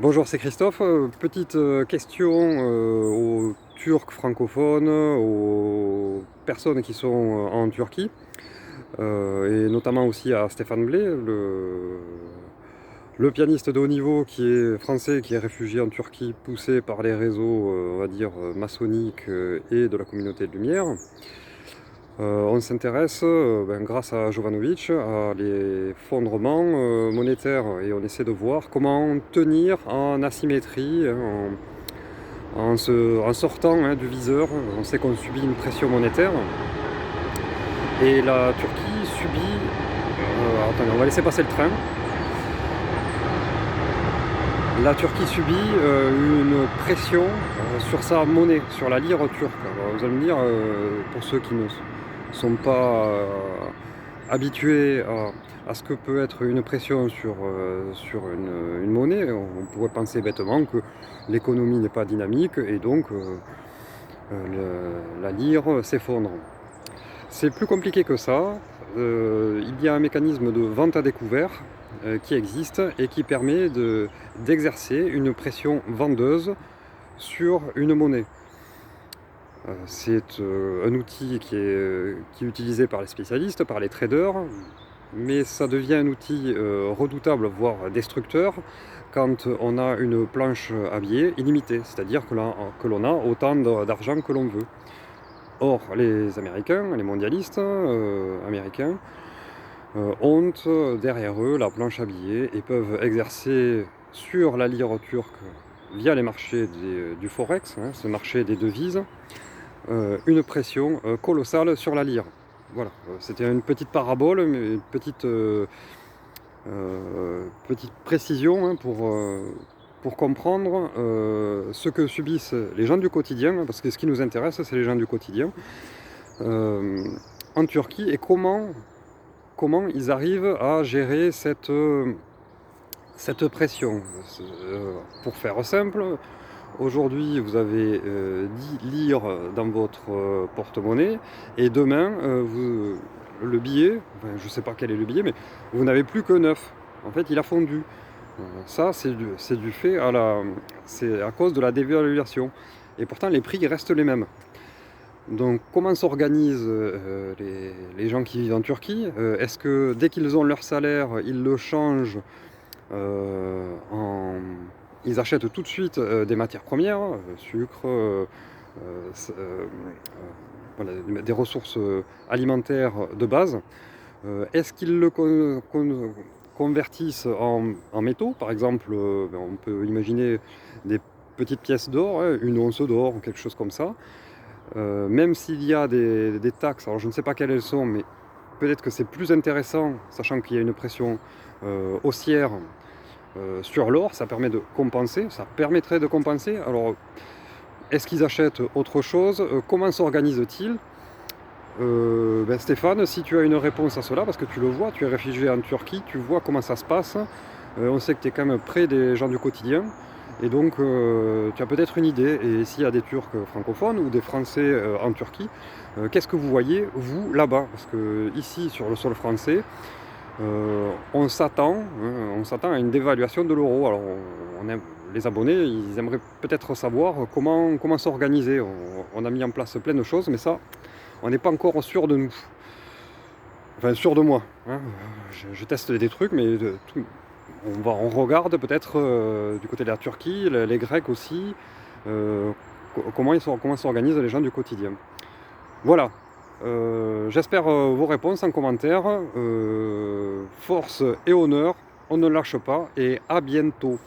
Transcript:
Bonjour, c'est Christophe. Petite question aux Turcs francophones, aux personnes qui sont en Turquie, et notamment aussi à Stéphane Blé, le pianiste de haut niveau qui est français, qui est réfugié en Turquie, poussé par les réseaux, on va dire, maçonniques et de la communauté de Lumière. On s'intéresse, grâce à Jovanovic, à l'effondrement monétaire et on essaie de voir comment tenir en asymétrie, hein, en sortant du viseur. On sait qu'on subit une pression monétaire et la Turquie subit... attendez, on va laisser passer le train. La Turquie subit une pression sur sa monnaie, sur la lire turque. Alors, vous allez me dire, pour ceux qui ne sont pas habitués à ce que peut être une pression sur une monnaie, on pourrait penser bêtement que l'économie n'est pas dynamique et donc la lire s'effondre. C'est plus compliqué que ça. Il y a un mécanisme de vente à découvert qui existe et qui permet d'exercer une pression vendeuse sur une monnaie. C'est un outil qui est utilisé par les spécialistes, par les traders, mais ça devient un outil redoutable, voire destructeur, quand on a une planche à billets illimitée, c'est-à-dire que l'on a autant d'argent que l'on veut. Or, les Américains, les mondialistes américains, ont derrière eux la planche à billets et peuvent exercer sur la lire turque, via les marchés du forex, ce marché des devises, une pression colossale sur la lire. Voilà, c'était une petite parabole, mais une petite précision pour comprendre ce que subissent les gens du quotidien, parce que ce qui nous intéresse, c'est les gens du quotidien, en Turquie, et comment ils arrivent à gérer cette pression. Pour faire simple, aujourd'hui vous avez 10 lires dans votre porte-monnaie, et demain, le billet, enfin, je ne sais pas quel est le billet, mais vous n'avez plus que 9. En fait, il a fondu. Ça, c'est du fait c'est à cause de la dévaluation. Et pourtant, les prix restent les mêmes. Donc, comment s'organisent les gens qui vivent en Turquie? Est-ce que dès qu'ils ont leur salaire, ils le changent ils achètent tout de suite des matières premières, sucre, voilà, des ressources alimentaires de base? Est-ce qu'ils le convertissent en métaux? Par exemple, on peut imaginer des petites pièces d'or, une once d'or ou quelque chose comme ça. Même s'il y a des taxes, alors je ne sais pas quelles elles sont, mais peut-être que c'est plus intéressant, sachant qu'il y a une pression haussière sur l'or, ça permettrait de compenser. Alors, est-ce qu'ils achètent autre chose? Comment s'organisent-ils? Stéphane, si tu as une réponse à cela, parce que tu le vois, tu es réfugié en Turquie, tu vois comment ça se passe, on sait que tu es quand même près des gens du quotidien, et donc tu as peut-être une idée. Et s'il y a des Turcs francophones ou des Français en Turquie, qu'est-ce que vous voyez, vous, là-bas? Parce que ici, sur le sol français, on s'attend à une dévaluation de l'euro. Alors, les abonnés, ils aimeraient peut-être savoir comment s'organiser. On a mis en place plein de choses, mais ça, on n'est pas encore sûr de nous. Enfin, sûr de moi. Je teste des trucs, mais on regarde peut-être du côté de la Turquie, les Grecs aussi, comment s'organisent les gens du quotidien. Voilà. J'espère vos réponses en commentaire. Force et honneur, on ne lâche pas, et à bientôt.